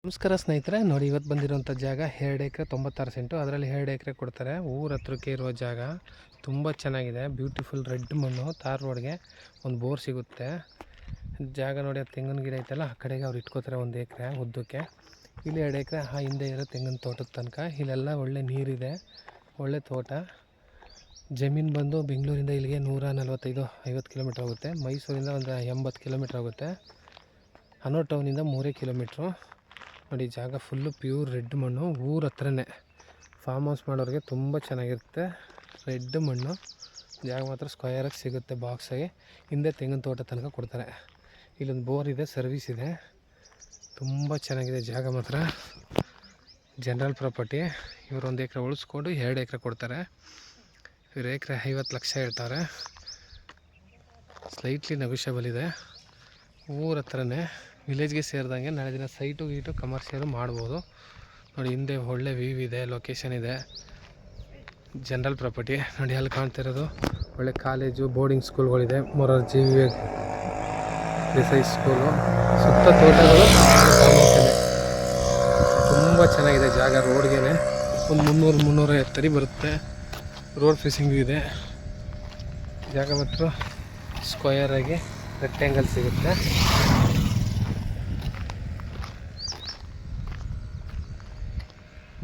ನಮಸ್ಕಾರ ಸ್ನೇಹಿತರೆ, ನೋಡಿ ಇವತ್ತು ಬಂದಿರೋಂಥ ಜಾಗ 2 ಎಕರೆ 96 ಸೆಂಟು. ಅದರಲ್ಲಿ 2 ಎಕರೆ ಕೊಡ್ತಾರೆ. ಊರ ಹತ್ರಕ್ಕೆ ಇರುವ ಜಾಗ ತುಂಬ ಚೆನ್ನಾಗಿದೆ. ಬ್ಯೂಟಿಫುಲ್ ರೆಡ್ ಮಣ್ಣು, ತಾರ್ ರೋಡ್ಗೆ ಒಂದು ಬೋರ್ ಸಿಗುತ್ತೆ. ಜಾಗ ನೋಡಿ, ಅದು ತೆಂಗಿನ ಗಿಡ ಐತಲ್ಲ, ಆ ಕಡೆಗೆ ಅವ್ರು ಇಟ್ಕೋತಾರೆ 1 ಎಕರೆ ಉದ್ದಕ್ಕೆ. ಇಲ್ಲಿ 2 ಎಕರೆ ಆ ಹಿಂದೆ ಇರೋ ತೆಂಗಿನ ತೋಟದ ತನಕ. ಇಲ್ಲೆಲ್ಲ ಒಳ್ಳೆ ನೀರಿದೆ, ಒಳ್ಳೆ ತೋಟ. ಜಮೀನು ಬಂದು ಬೆಂಗಳೂರಿಂದ ಇಲ್ಲಿಗೆ 145-50 ಕಿಲೋಮೀಟ್ರ್ ಆಗುತ್ತೆ. ಮೈಸೂರಿಂದ ಒಂದು 80 ಕಿಲೋಮೀಟ್ರ್ ಆಗುತ್ತೆ. ಹನೂರು ಟೌನಿಂದ 3 ಕಿಲೋಮೀಟ್ರು. ನೋಡಿ, ಜಾಗ ಫುಲ್ಲು ಪ್ಯೂರ್ ರೆಡ್ ಮಣ್ಣು. ಊರ ಹತ್ರನೇ ಫಾರ್ಮ್ ಹೌಸ್ ಮಾಡೋರಿಗೆ ತುಂಬ ಚೆನ್ನಾಗಿರುತ್ತೆ. ರೆಡ್ ಮಣ್ಣು ಜಾಗ ಮಾತ್ರ ಸ್ಕ್ವಯರಾಗಿ ಸಿಗುತ್ತೆ, ಬಾಕ್ಸಾಗಿ. ಹಿಂದೆ ತೆಂಗಿನ ತೋಟ ತನಕ ಕೊಡ್ತಾರೆ. ಇಲ್ಲೊಂದು ಬೋರ್ ಇದೆ, ಸರ್ವಿಸ್ ಇದೆ. ತುಂಬ ಚೆನ್ನಾಗಿದೆ ಜಾಗ ಮಾತ್ರ. General property. ಇವರು 1 ಎಕರೆ ಉಳಿಸ್ಕೊಂಡು 2 ಎಕರೆ ಕೊಡ್ತಾರೆ. ಇವರು ಎಕರೆ 50 ಲಕ್ಷ ಹೇಳ್ತಾರೆ. ಸ್ಲೈಟ್ಲಿ ನೆಗೋಷಿಯಬಲ್ ಇದೆ. ಊರ ಹತ್ರನೇ, ವಿಲೇಜ್ಗೆ ಸೇರಿದಂಗೆ. ನಾಳೆ ದಿನ ಸೈಟು ಗೀಟು ಕಮರ್ಷಿಯಲು ಮಾಡ್ಬೋದು. ನೋಡಿ, ಹಿಂದೆ ಒಳ್ಳೆ ವ್ಯೂ ಇದೆ, ಲೊಕೇಶನ್ ಇದೆ. General property. ನೋಡಿ, ಅಲ್ಲಿ ಕಾಣ್ತಿರೋದು ಒಳ್ಳೆ ಕಾಲೇಜು, ಬೋರ್ಡಿಂಗ್ ಸ್ಕೂಲ್ಗಳಿದೆ. ಮೊರಾರ್ಜಿ ದೇಸಾಯಿ ಸ್ಕೂಲು. ಸುತ್ತ ತೋಟಗಳು, ತುಂಬ ಚೆನ್ನಾಗಿದೆ ಜಾಗ. ರೋಡ್ಗೆ ಒಂದು 300-350 ಅಡಿ ಬರುತ್ತೆ. ರೋಡ್ ಫೇಸಿಂಗು ಇದೆ. ಜಾಗ ಮಾತ್ರ ಸ್ಕ್ವಯರಾಗಿ ರೆಕ್ಟ್ಯಾಂಗಲ್ ಸಿಗುತ್ತೆ.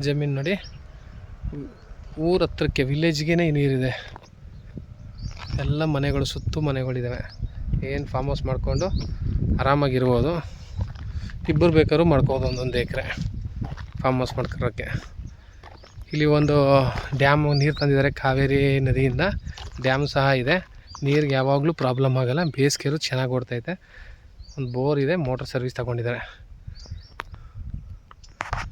ಜಮೀನು ನೋಡಿ, ಊರ ಹತ್ರಕ್ಕೆ ವಿಲೇಜ್ಗೆ ನೀರಿದೆ. ಎಲ್ಲ ಮನೆಗಳು, ಸುತ್ತು ಮನೆಗಳಿದ್ದಾವೆ. ಏನು ಫಾರ್ಮ್ ಹೌಸ್ ಮಾಡಿಕೊಂಡು ಆರಾಮಾಗಿರ್ಬೋದು. ಇಬ್ಬರು ಬೇಕಾದ್ರೂ ಮಾಡ್ಕೋಬೋದು. 1 ಎಕರೆ ಫಾರ್ಮ್ ಹೌಸ್ ಮಾಡ್ಕೊಳ್ಳೋಕ್ಕೆ. ಇಲ್ಲಿ ಒಂದು ಡ್ಯಾಮ್ ನೀರು ತಂದಿದ್ದಾರೆ, ಕಾವೇರಿ ನದಿಯಿಂದ. ಡ್ಯಾಮ್ ಸಹ ಇದೆ. ನೀರಿಗೆ ಯಾವಾಗಲೂ ಪ್ರಾಬ್ಲಮ್ ಆಗೋಲ್ಲ. ಬೇಸಿಗೆಯಲ್ಲೂ ಚೆನ್ನಾಗಿ ಓಡ್ತೈತೆ. ಒಂದು ಬೋರ್ ಇದೆ, ಮೋಟರ್ ಸರ್ವಿಸ್ ತಗೊಂಡಿದ್ದಾರೆ.